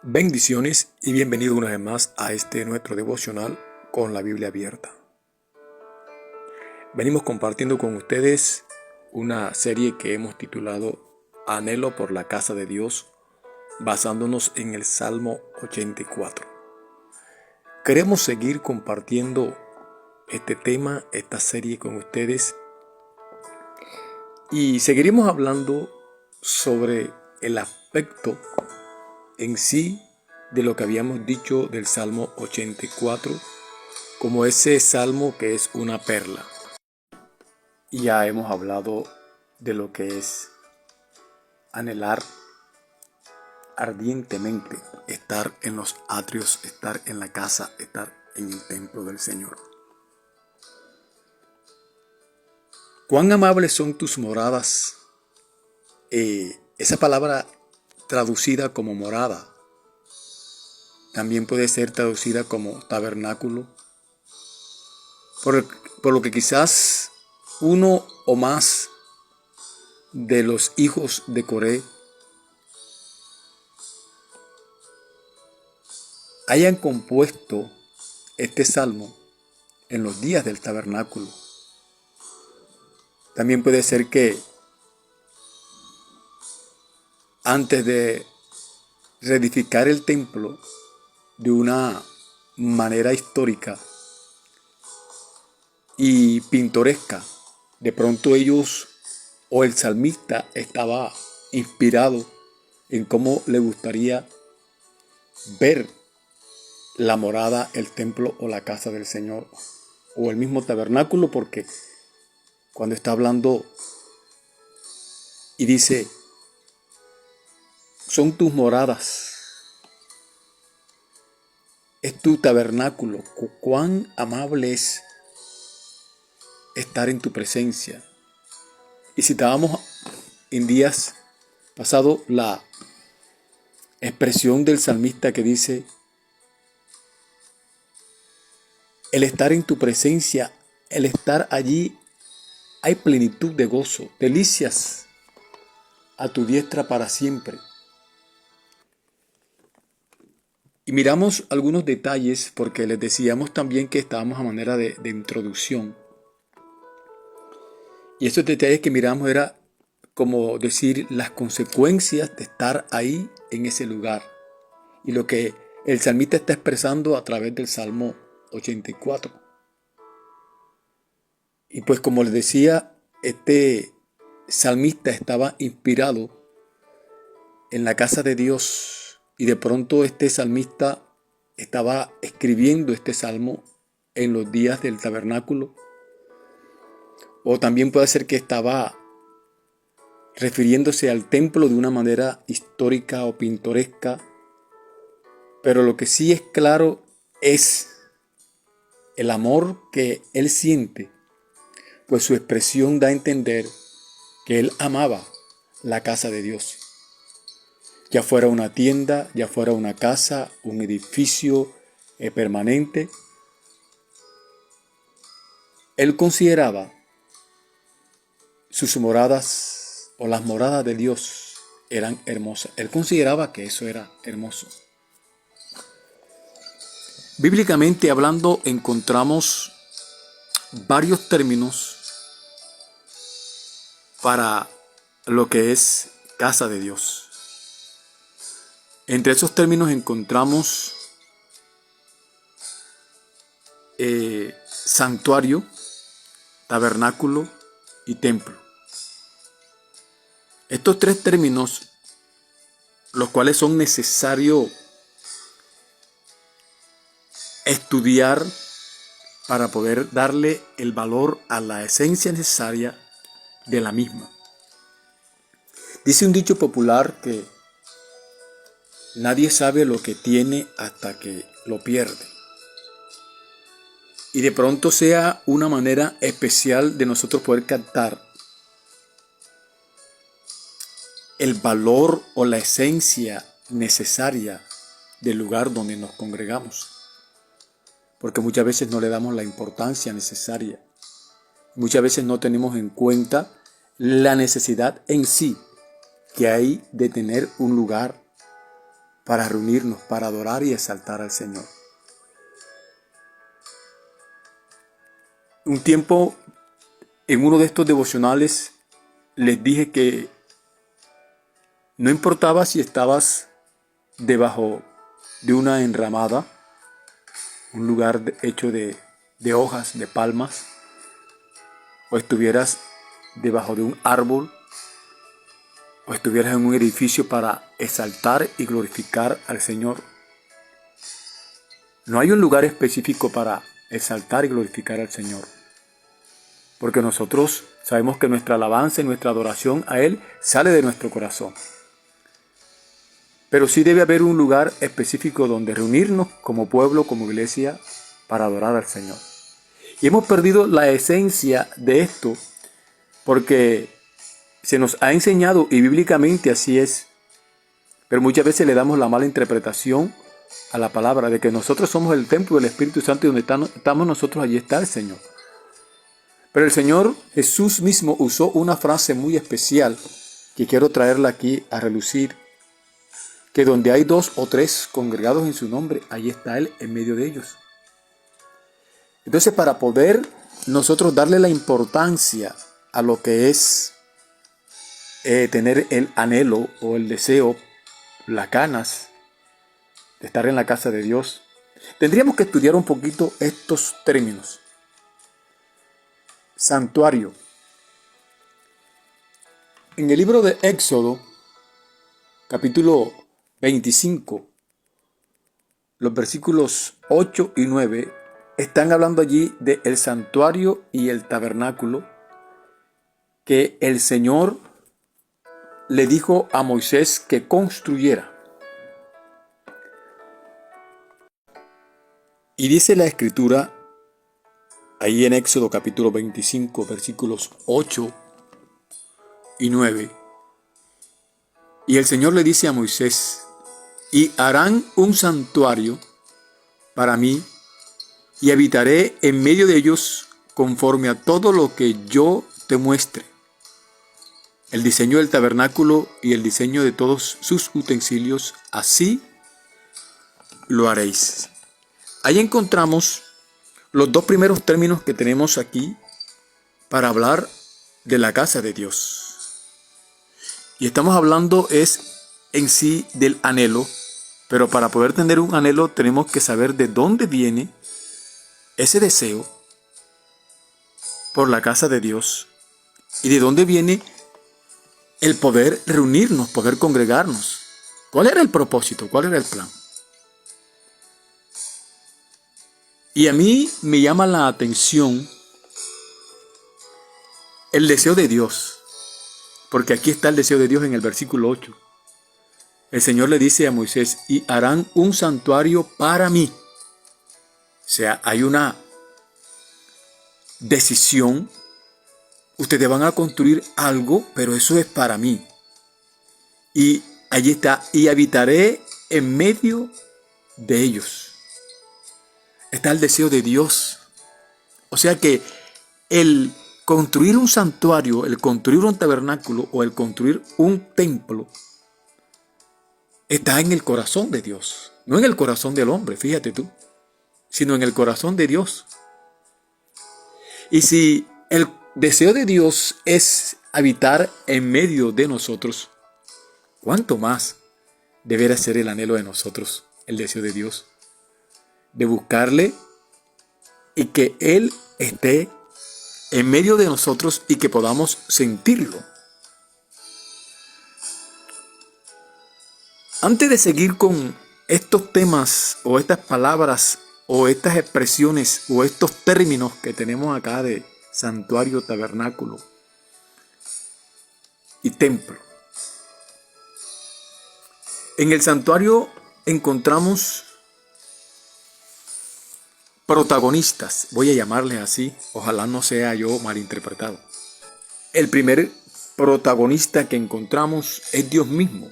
Bendiciones y bienvenido una vez más a este nuestro devocional con la Biblia abierta. Venimos compartiendo con ustedes una serie que hemos titulado Anhelo por la casa de Dios, basándonos en el Salmo 84. Queremos seguir compartiendo este tema, esta serie con ustedes, y seguiremos hablando sobre el aspecto en sí de lo que habíamos dicho del Salmo 84, como ese salmo que es una perla. Y ya hemos hablado de lo que es anhelar ardientemente estar en los atrios, estar en la casa, estar en el templo del Señor. Cuán amables son tus moradas. Esa palabra traducida como morada también puede ser traducida como tabernáculo, por lo que quizás uno o más de los hijos de Coré hayan compuesto este salmo en los días del tabernáculo. También puede ser que antes de reedificar el templo de una manera histórica y pintoresca, de pronto ellos o el salmista estaba inspirado en cómo le gustaría ver la morada, el templo o la casa del Señor, o el mismo tabernáculo, porque cuando está hablando y dice, son tus moradas, es tu tabernáculo, cuán amable es estar en tu presencia. Y citábamos en días pasados la expresión del salmista que dice, el estar en tu presencia, el estar allí, hay plenitud de gozo, delicias a tu diestra para siempre. Y miramos algunos detalles porque les decíamos también que estábamos a manera de introducción. Y esos detalles que miramos era como decir las consecuencias de estar ahí en ese lugar. Y lo que el salmista está expresando a través del Salmo 84. Y pues como les decía, este salmista estaba inspirado en la casa de Dios. Y de pronto este salmista estaba escribiendo este salmo en los días del tabernáculo. O también puede ser que estaba refiriéndose al templo de una manera histórica o pintoresca. Pero lo que sí es claro es el amor que él siente, pues su expresión da a entender que él amaba la casa de Dios. Ya fuera una tienda, ya fuera una casa, un edificio permanente, él consideraba sus moradas o las moradas de Dios eran hermosas. Él consideraba que eso era hermoso. Bíblicamente hablando, encontramos varios términos para lo que es casa de Dios. Entre esos términos encontramos santuario, tabernáculo y templo. Estos tres términos, los cuales son necesarios estudiar para poder darle el valor a la esencia necesaria de la misma. Dice un dicho popular que nadie sabe lo que tiene hasta que lo pierde. Y de pronto sea una manera especial de nosotros poder captar el valor o la esencia necesaria del lugar donde nos congregamos. Porque muchas veces no le damos la importancia necesaria. Muchas veces no tenemos en cuenta la necesidad en sí que hay de tener un lugar para reunirnos, para adorar y exaltar al Señor. Un tiempo, en uno de estos devocionales, les dije que no importaba si estabas debajo de una enramada, un lugar hecho de hojas, de palmas, o estuvieras debajo de un árbol, o estuvieras en un edificio para exaltar y glorificar al Señor. No hay un lugar específico para exaltar y glorificar al Señor, porque nosotros sabemos que nuestra alabanza y nuestra adoración a Él sale de nuestro corazón. Pero sí debe haber un lugar específico donde reunirnos como pueblo, como iglesia, para adorar al Señor. Y hemos perdido la esencia de esto porque se nos ha enseñado, y bíblicamente así es, pero muchas veces le damos la mala interpretación a la palabra de que nosotros somos el templo del Espíritu Santo y donde estamos nosotros, allí está el Señor. Pero el Señor Jesús mismo usó una frase muy especial que quiero traerla aquí a relucir, que donde hay 2 o 3 congregados en su nombre, ahí está Él en medio de ellos. Entonces, para poder nosotros darle la importancia a lo que es tener el anhelo o el deseo, las ganas de estar en la casa de Dios, tendríamos que estudiar un poquito estos términos. Santuario. En el libro de Éxodo, capítulo 25, los versículos 8 y 9, están hablando allí del santuario y el tabernáculo que el Señor le dijo a Moisés que construyera. Y dice la Escritura, ahí en Éxodo capítulo 25, versículos 8 y 9, y el Señor le dice a Moisés, y harán un santuario para mí, y habitaré en medio de ellos conforme a todo lo que yo te muestre. El diseño del tabernáculo y el diseño de todos sus utensilios, así lo haréis. Ahí encontramos los 2 primeros términos que tenemos aquí para hablar de la casa de Dios. Y estamos hablando en sí del anhelo, pero para poder tener un anhelo tenemos que saber de dónde viene ese deseo por la casa de Dios y de dónde viene el poder reunirnos, poder congregarnos. ¿Cuál era el propósito? ¿Cuál era el plan? Y a mí me llama la atención el deseo de Dios, porque aquí está el deseo de Dios en el versículo 8. El Señor le dice a Moisés, y harán un santuario para mí. O sea, hay una decisión. Ustedes van a construir algo, pero eso es para mí. Y allí está, y habitaré en medio de ellos. Está el deseo de Dios. O sea que el construir un santuario, el construir un tabernáculo o el construir un templo está en el corazón de Dios. No en el corazón del hombre, fíjate tú, sino en el corazón de Dios. Y si el deseo de Dios es habitar en medio de nosotros, ¿cuánto más deberá ser el anhelo de nosotros, el deseo de Dios? De buscarle y que Él esté en medio de nosotros y que podamos sentirlo. Antes de seguir con estos temas o estas palabras o estas expresiones o estos términos que tenemos acá de santuario, tabernáculo y templo. En el santuario encontramos protagonistas, voy a llamarles así, ojalá no sea yo malinterpretado. El primer protagonista que encontramos es Dios mismo,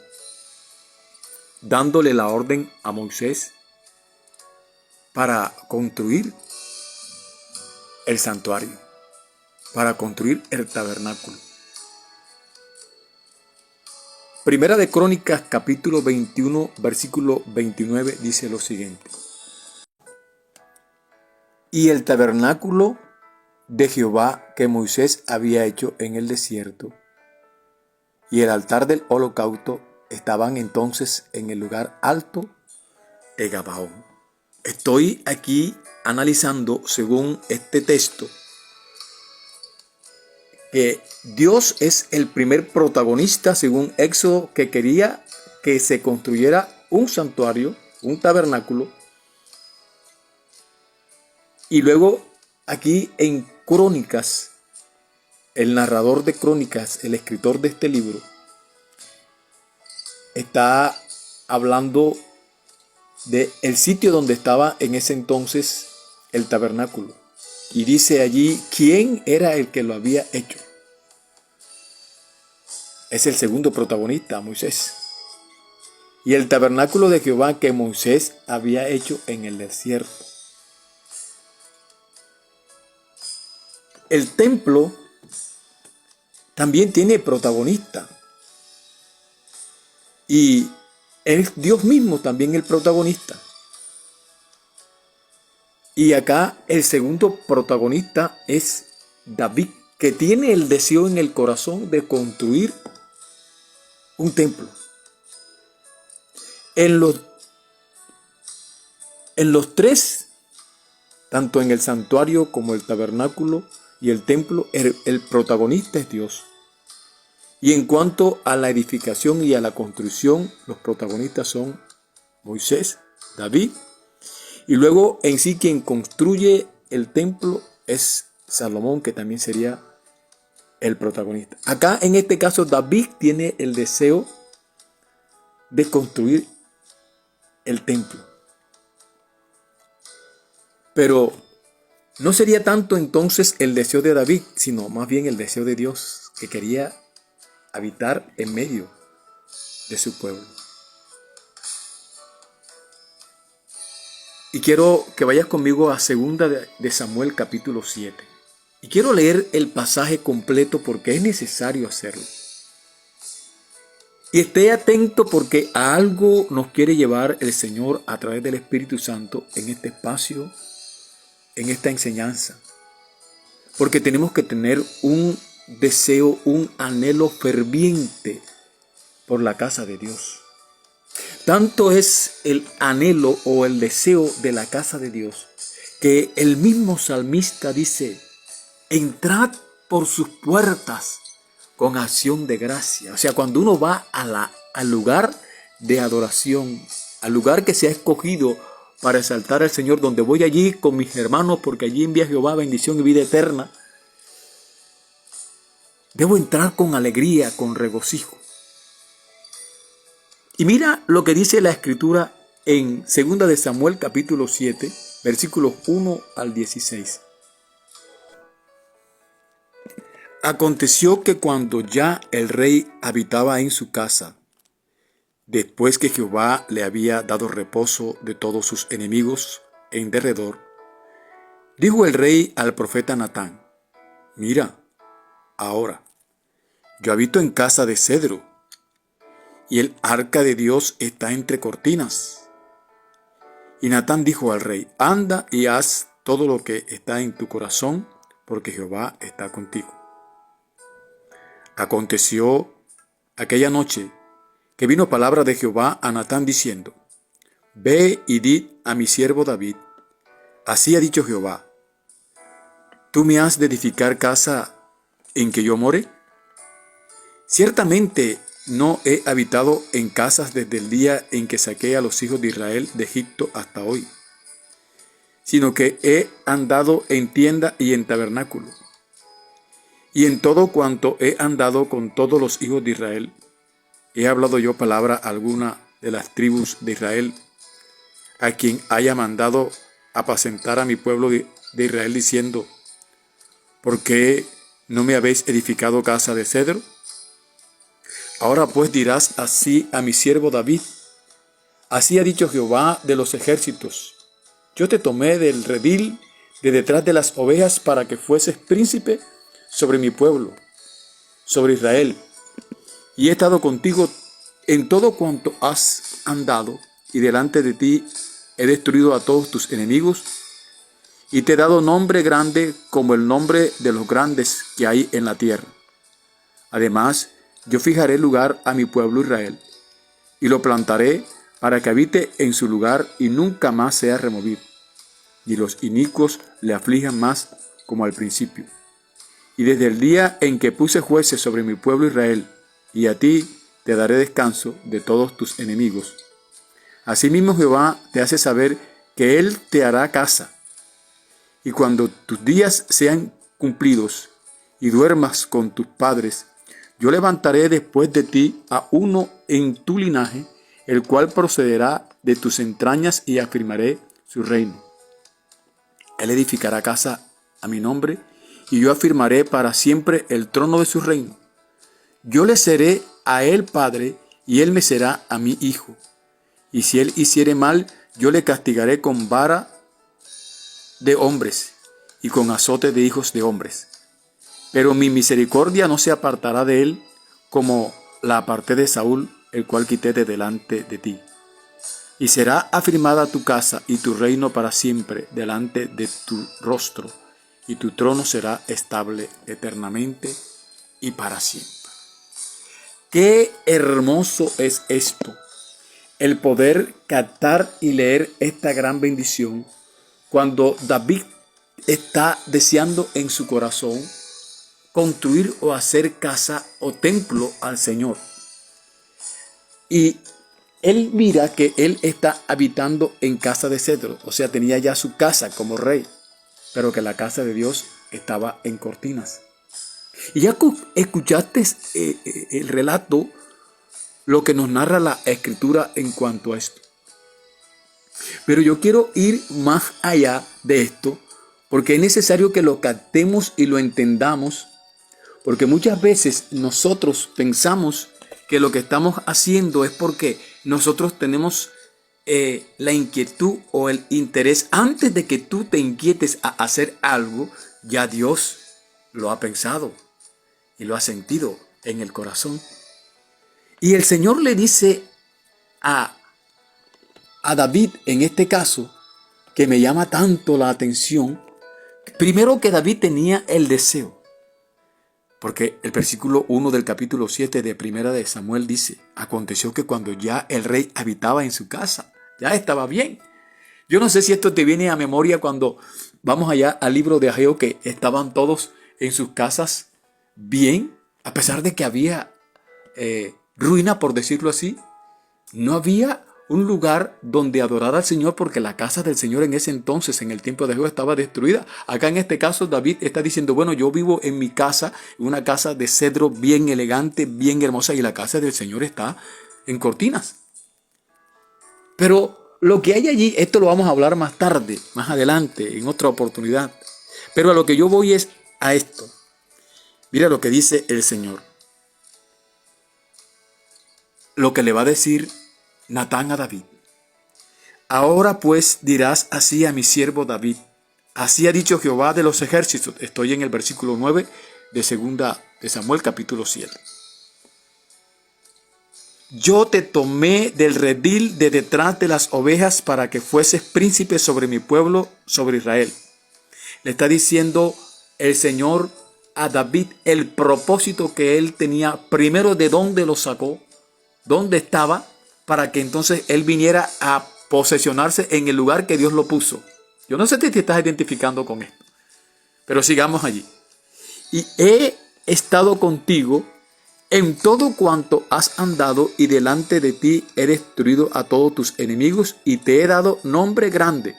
dándole la orden a Moisés para construir el santuario, para construir el tabernáculo. Primera de Crónicas, capítulo 21, versículo 29, dice lo siguiente. Y el tabernáculo de Jehová que Moisés había hecho en el desierto y el altar del holocausto estaban entonces en el lugar alto de Gabaón. Estoy aquí analizando, según este texto, que Dios es el primer protagonista, según Éxodo, que quería que se construyera un santuario, un tabernáculo. Y luego aquí en Crónicas, el narrador de Crónicas, el escritor de este libro, está hablando del sitio donde estaba en ese entonces el tabernáculo. Y dice allí quién era el que lo había hecho. Es el segundo protagonista, Moisés. Y el tabernáculo de Jehová que Moisés había hecho en el desierto. El templo también tiene protagonista. Y es Dios mismo también el protagonista. Y acá el segundo protagonista es David, que tiene el deseo en el corazón de construir un templo. En los tres, tanto en el santuario como el tabernáculo y el templo, el protagonista es Dios. Y en cuanto a la edificación y a la construcción, los protagonistas son Moisés, David, y luego en sí quien construye el templo es Salomón, que también sería el protagonista. Acá en este caso David tiene el deseo de construir el templo. Pero no sería tanto entonces el deseo de David, sino más bien el deseo de Dios, que quería habitar en medio de su pueblo. Y quiero que vayas conmigo a 2 de Samuel capítulo 7. Y quiero leer el pasaje completo porque es necesario hacerlo. Y esté atento porque a algo nos quiere llevar el Señor a través del Espíritu Santo en este espacio, en esta enseñanza. Porque tenemos que tener un deseo, un anhelo ferviente por la casa de Dios. Tanto es el anhelo o el deseo de la casa de Dios que el mismo salmista dice: entrad por sus puertas con acción de gracia. O sea, cuando uno va al lugar de adoración, al lugar que se ha escogido para exaltar al Señor, donde voy allí con mis hermanos, porque allí envía Jehová bendición y vida eterna, debo entrar con alegría, con regocijo. Y mira lo que dice la Escritura en 2 de Samuel capítulo 7, versículos 1 al 16. Aconteció que cuando ya el rey habitaba en su casa, después que Jehová le había dado reposo de todos sus enemigos en derredor, dijo el rey al profeta Natán: mira, ahora, yo habito en casa de cedro, y el arca de Dios está entre cortinas. Y Natán dijo al rey: anda y haz todo lo que está en tu corazón, porque Jehová está contigo. Aconteció aquella noche que vino palabra de Jehová a Natán diciendo: ve y di a mi siervo David, así ha dicho Jehová, ¿tú me has de edificar casa en que yo more? Ciertamente no he habitado en casas desde el día en que saqué a los hijos de Israel de Egipto hasta hoy, sino que he andado en tienda y en tabernáculo, y en todo cuanto he andado con todos los hijos de Israel, he hablado yo palabra alguna de las tribus de Israel, a quien haya mandado apacentar a mi pueblo de Israel, diciendo: ¿por qué no me habéis edificado casa de cedro? Ahora pues dirás así a mi siervo David: así ha dicho Jehová de los ejércitos, yo te tomé del redil de detrás de las ovejas para que fueses príncipe sobre mi pueblo, sobre Israel, y he estado contigo en todo cuanto has andado, y delante de ti he destruido a todos tus enemigos, y te he dado nombre grande como el nombre de los grandes que hay en la tierra. Además, yo fijaré lugar a mi pueblo Israel, y lo plantaré para que habite en su lugar y nunca más sea removido, y los inicuos le aflijan más como al principio. Y desde el día en que puse jueces sobre mi pueblo Israel, y a ti te daré descanso de todos tus enemigos. Asimismo Jehová te hace saber que Él te hará casa, y cuando tus días sean cumplidos y duermas con tus padres, yo levantaré después de ti a uno en tu linaje, el cual procederá de tus entrañas y afirmaré su reino. Él edificará casa a mi nombre, y yo afirmaré para siempre el trono de su reino. Yo le seré a él padre, y él me será a mí hijo. Y si él hiciere mal, yo le castigaré con vara de hombres y con azote de hijos de hombres. Pero mi misericordia no se apartará de él, como la aparté de Saúl, el cual quité de delante de ti. Y será afirmada tu casa y tu reino para siempre delante de tu rostro, y tu trono será estable eternamente y para siempre. Qué hermoso es esto, el poder captar y leer esta gran bendición cuando David está deseando en su corazón construir o hacer casa o templo al Señor. Y él mira que él está habitando en casa de cedro, o sea, tenía ya su casa como rey, pero que la casa de Dios estaba en cortinas. Y ya escuchaste el relato, lo que nos narra la Escritura en cuanto a esto. Pero yo quiero ir más allá de esto, porque es necesario que lo captemos y lo entendamos, porque muchas veces nosotros pensamos que lo que estamos haciendo es porque nosotros tenemos la inquietud o el interés. Antes de que tú te inquietes a hacer algo, ya Dios lo ha pensado y lo ha sentido en el corazón. Y el Señor le dice a David, en este caso, que me llama tanto la atención, primero que David tenía el deseo. Porque el versículo 1 del capítulo 7 de Primera de Samuel dice: aconteció que cuando ya el rey habitaba en su casa, ya estaba bien. Yo no sé si esto te viene a memoria cuando vamos allá al libro de Ageo, que estaban todos en sus casas bien, a pesar de que había ruina, por decirlo así. No había un lugar donde adorar al Señor, porque la casa del Señor en ese entonces, en el tiempo de Jehová, estaba destruida. Acá en este caso David está diciendo: bueno, yo vivo en mi casa, una casa de cedro bien elegante, bien hermosa, y la casa del Señor está en cortinas. Pero lo que hay allí, esto lo vamos a hablar más tarde, más adelante, en otra oportunidad. Pero a lo que yo voy es a esto. Mira lo que dice el Señor. Lo que le va a decir Natán a David: ahora pues dirás así a mi siervo David: así ha dicho Jehová de los ejércitos. Estoy en el versículo 9 de 2 de Samuel capítulo 7. Yo te tomé del redil de detrás de las ovejas para que fueses príncipe sobre mi pueblo, sobre Israel. Le está diciendo el Señor a David el propósito que él tenía, primero de dónde lo sacó, dónde estaba, para que entonces él viniera a posesionarse en el lugar que Dios lo puso. Yo no sé si te estás identificando con esto, pero sigamos allí. Y he estado contigo en todo cuanto has andado, y delante de ti he destruido a todos tus enemigos, y te he dado nombre grande,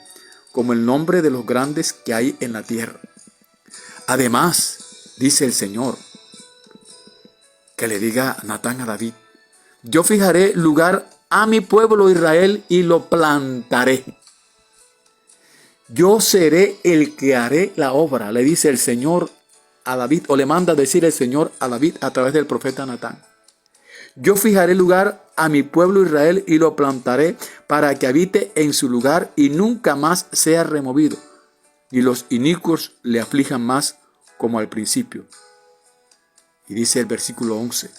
como el nombre de los grandes que hay en la tierra. Además, dice el Señor, que le diga Natán a David: yo fijaré lugar a mi pueblo Israel y lo plantaré. Yo seré el que haré la obra, le dice el Señor a David, o le manda decir el Señor a David a través del profeta Natán. Yo fijaré lugar a mi pueblo Israel y lo plantaré para que habite en su lugar y nunca más sea removido, ni los inicuos le aflijan más como al principio. Y dice el versículo 11: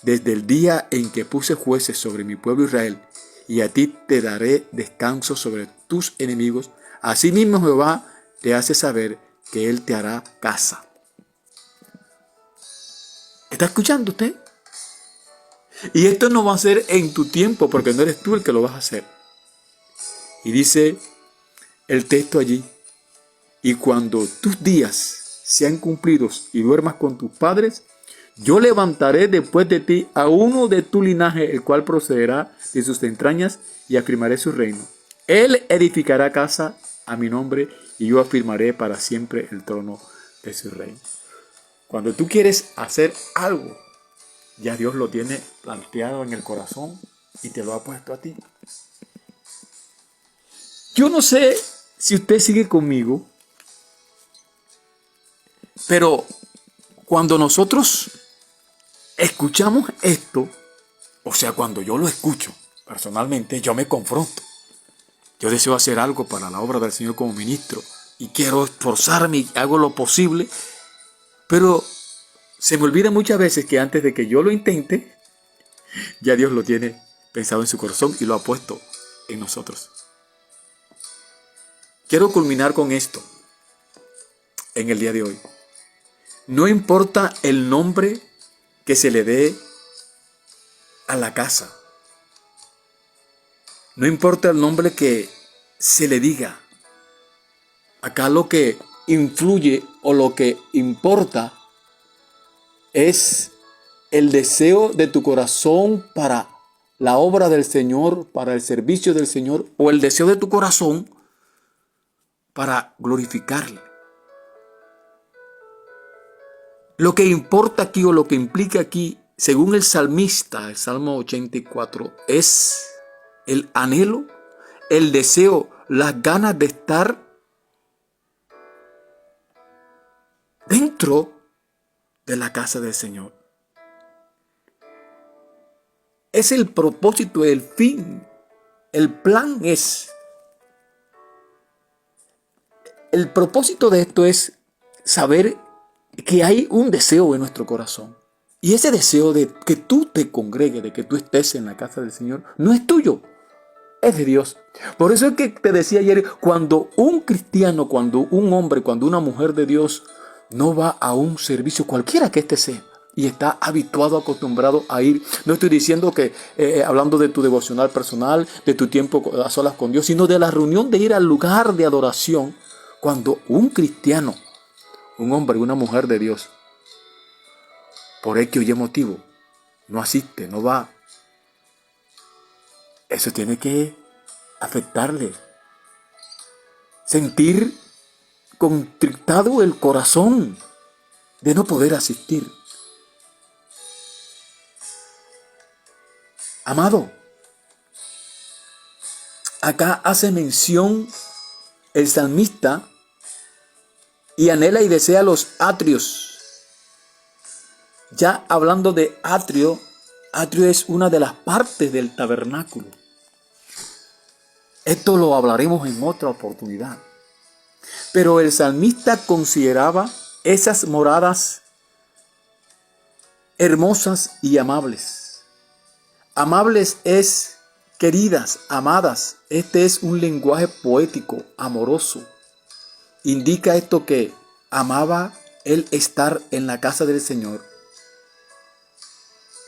desde el día en que puse jueces sobre mi pueblo Israel, y a ti te daré descanso sobre tus enemigos. Asimismo Jehová te hace saber que Él te hará casa. ¿Está escuchando usted? Y esto no va a ser en tu tiempo, porque no eres tú el que lo vas a hacer. Y dice el texto allí: y cuando tus días sean cumplidos y duermas con tus padres, yo levantaré después de ti a uno de tu linaje, el cual procederá de sus entrañas, y afirmaré su reino. Él edificará casa a mi nombre, y yo afirmaré para siempre el trono de su reino. Cuando tú quieres hacer algo, ya Dios lo tiene planteado en el corazón y te lo ha puesto a ti. Yo no sé si usted sigue conmigo, pero cuando nosotros escuchamos esto, o sea, cuando yo lo escucho, personalmente yo me confronto. Yo deseo hacer algo para la obra del Señor como ministro y quiero esforzarme y hago lo posible, pero se me olvida muchas veces que antes de que yo lo intente, ya Dios lo tiene pensado en su corazón y lo ha puesto en nosotros. Quiero culminar con esto en el día de hoy. No importa el nombre que se le dé a la casa. No importa el nombre que se le diga. Acá lo que influye o lo que importa es el deseo de tu corazón para la obra del Señor, para el servicio del Señor, o el deseo de tu corazón para glorificarle. Lo que importa aquí o lo que implica aquí, según el salmista, el Salmo 84, es el anhelo, el deseo, las ganas de estar dentro de la casa del Señor. Es el propósito, el fin, el plan es. El propósito de esto es saber que hay un deseo en nuestro corazón. Y ese deseo de que tú te congregues, de que tú estés en la casa del Señor, no es tuyo, es de Dios. Por eso es que te decía ayer, cuando un cristiano, cuando un hombre, cuando una mujer de Dios no va a un servicio, cualquiera que éste sea, y está habituado, acostumbrado a ir, no estoy diciendo que, hablando de tu devocional personal, de tu tiempo a solas con Dios, sino de la reunión de ir al lugar de adoración, cuando un cristiano, un hombre, una mujer de Dios, por X o Y motivo, no asiste, no va, eso tiene que afectarle. Sentir contrictado el corazón de no poder asistir. Amado, acá hace mención el salmista y anhela y desea los atrios. Ya hablando de atrio, atrio es una de las partes del tabernáculo. Esto lo hablaremos en otra oportunidad. Pero el salmista consideraba esas moradas hermosas y amables. Amables es queridas, amadas. Este es un lenguaje poético, amoroso. Indica esto que amaba él estar en la casa del Señor.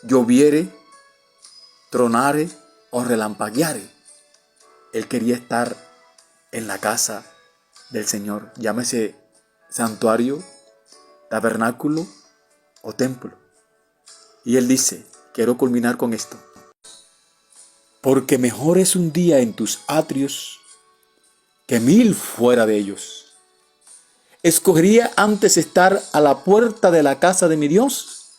Lloviere, tronare o relampagueare. Él quería estar en la casa del Señor, llámese santuario, tabernáculo o templo. Y él dice, quiero culminar con esto. Porque mejor es un día en tus atrios que 1000 fuera de ellos. Escogería antes estar a la puerta de la casa de mi Dios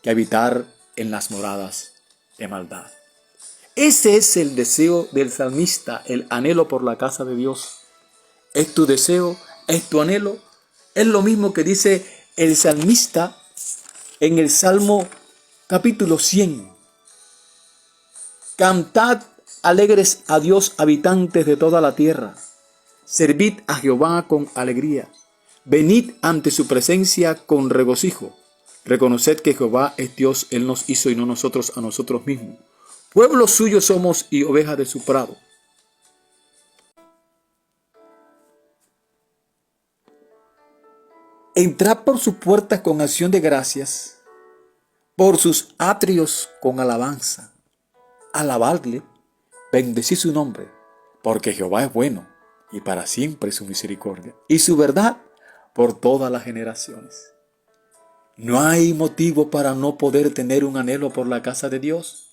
que habitar en las moradas de maldad. Ese es el deseo del salmista, el anhelo por la casa de Dios. ¿Es tu deseo? ¿Es tu anhelo? Es lo mismo que dice el salmista en el Salmo capítulo 100. Cantad alegres a Dios, habitantes de toda la tierra. Servid a Jehová con alegría. Venid ante su presencia con regocijo. Reconoced que Jehová es Dios, Él nos hizo y no nosotros a nosotros mismos. Pueblo suyo somos y ovejas de su prado. Entrad por sus puertas con acción de gracias, por sus atrios con alabanza. Alabadle, bendecid su nombre, porque Jehová es bueno, y para siempre su misericordia, y su verdad por todas las generaciones. No hay motivo para no poder tener un anhelo por la casa de Dios.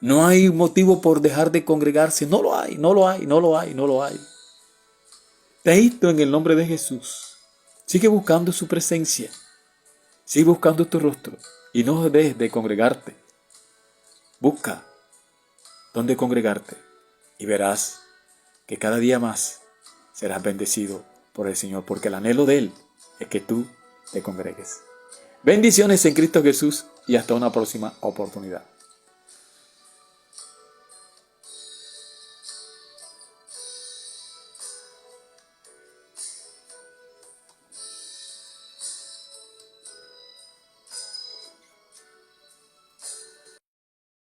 No hay motivo por dejar de congregarse. No lo hay, no lo hay, no lo hay, no lo hay. Te insto en el nombre de Jesús. Sigue buscando su presencia. Sigue buscando tu rostro. Y no dejes de congregarte. Busca dónde congregarte. Y verás que cada día más serás bendecido por el Señor. Porque el anhelo de Él es que tú te congregues. Bendiciones en Cristo Jesús y hasta una próxima oportunidad.